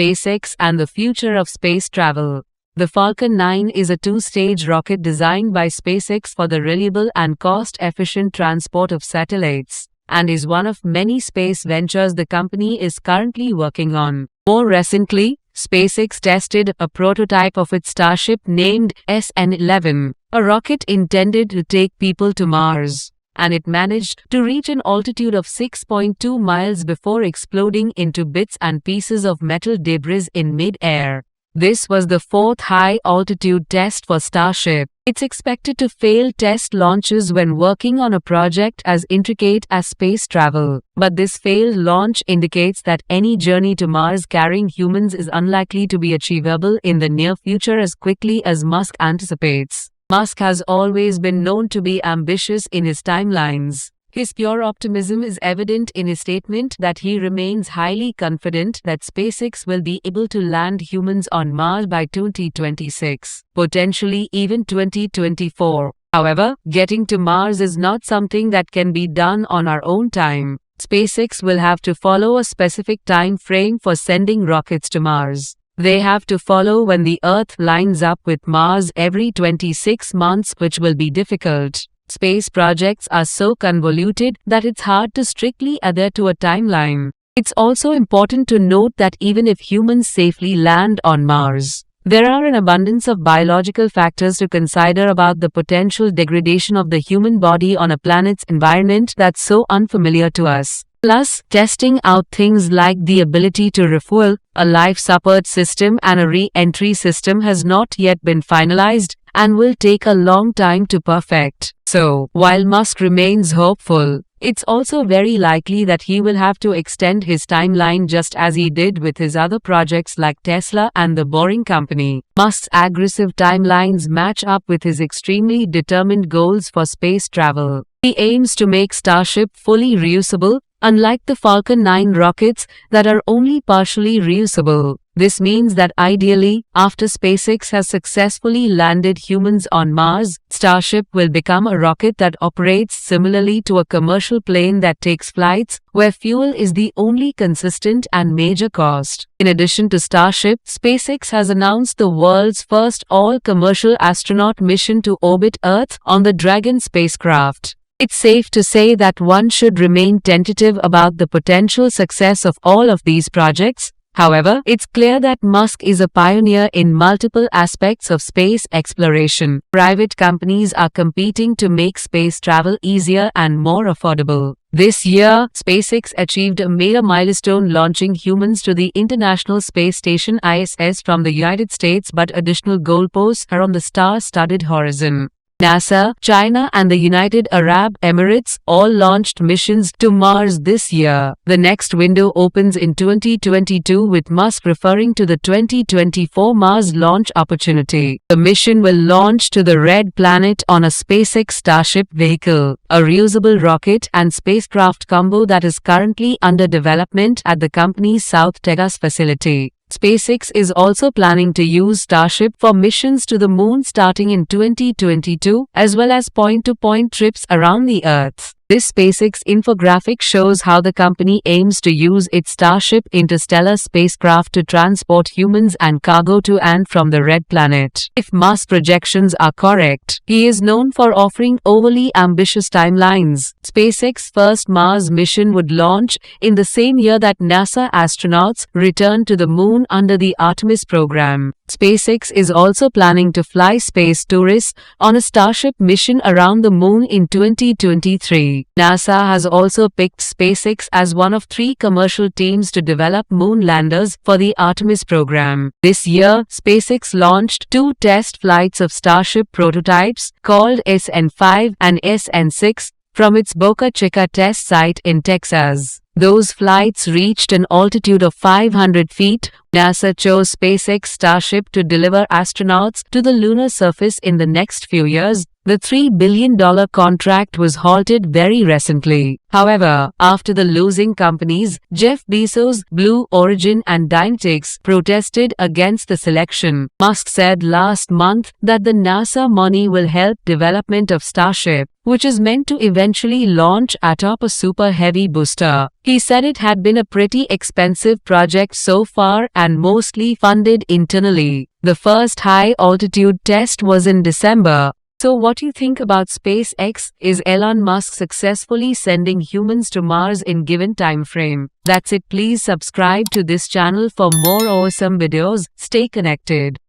SpaceX and the future of space travel. The Falcon 9 is a two-stage rocket designed by SpaceX for the reliable and cost-efficient transport of satellites, and is one of many space ventures the company is currently working on. More recently, SpaceX tested a prototype of its Starship named SN11, a rocket intended to take people to Mars, and it managed to reach an altitude of 6.2 miles before exploding into bits and pieces of metal debris in mid-air. This was the fourth high-altitude test for Starship. It's expected to fail test launches when working on a project as intricate as space travel. But this failed launch indicates that any journey to Mars carrying humans is unlikely to be achievable in the near future as quickly as Musk anticipates. Musk has always been known to be ambitious in his timelines. His pure optimism is evident in his statement that he remains highly confident that SpaceX will be able to land humans on Mars by 2026, potentially even 2024. However, getting to Mars is not something that can be done on our own time. SpaceX will have to follow a specific time frame for sending rockets to Mars. They have to follow when the Earth lines up with Mars every 26 months, which will be difficult. Space projects are so convoluted that it's hard to strictly adhere to a timeline. It's also important to note that even if humans safely land on Mars, there are an abundance of biological factors to consider about the potential degradation of the human body on a planet's environment that's so unfamiliar to us. Plus, testing out things like the ability to refuel, a life support system and a re-entry system has not yet been finalized and will take a long time to perfect. So, while Musk remains hopeful, it's also very likely that he will have to extend his timeline just as he did with his other projects like Tesla and the Boring Company. Musk's aggressive timelines match up with his extremely determined goals for space travel. He aims to make Starship fully reusable, unlike the Falcon 9 rockets that are only partially reusable. This means that ideally, after SpaceX has successfully landed humans on Mars, Starship will become a rocket that operates similarly to a commercial plane that takes flights, where fuel is the only consistent and major cost. In addition to Starship, SpaceX has announced the world's first all-commercial astronaut mission to orbit Earth on the Dragon spacecraft. It's safe to say that one should remain tentative about the potential success of all of these projects. However, it's clear that Musk is a pioneer in multiple aspects of space exploration. Private companies are competing to make space travel easier and more affordable. This year, SpaceX achieved a major milestone launching humans to the International Space Station ISS from the United States, but additional goalposts are on the star-studded horizon. NASA, China and the United Arab Emirates all launched missions to Mars this year. The next window opens in 2022 with Musk referring to the 2024 Mars launch opportunity. The mission will launch to the Red Planet on a SpaceX Starship vehicle, a reusable rocket and spacecraft combo that is currently under development at the company's South Texas facility. SpaceX is also planning to use Starship for missions to the Moon starting in 2022, as well as point-to-point trips around the Earth. This SpaceX infographic shows how the company aims to use its Starship interstellar spacecraft to transport humans and cargo to and from the Red Planet. If Musk's projections are correct, he is known for offering overly ambitious timelines. SpaceX's first Mars mission would launch in the same year that NASA astronauts return to the Moon under the Artemis program. SpaceX is also planning to fly space tourists on a Starship mission around the Moon in 2023. NASA has also picked SpaceX as one of 3 commercial teams to develop moon landers for the Artemis program. This year, SpaceX launched 2 test flights of Starship prototypes called SN5 and SN6 from its Boca Chica test site in Texas. Those flights reached an altitude of 500 feet. NASA chose SpaceX Starship to deliver astronauts to the lunar surface in the next few years, The $3 billion contract was halted very recently. However, after the losing companies, Jeff Bezos, Blue Origin and Dynetics, protested against the selection, Musk said last month that the NASA money will help development of Starship, which is meant to eventually launch atop a Super Heavy booster. He said it had been a pretty expensive project so far and mostly funded internally. The first high-altitude test was in December. So what do you think about SpaceX? Is Elon Musk successfully sending humans to Mars in given time frame? That's it. Please subscribe to this channel for more awesome videos. Stay connected.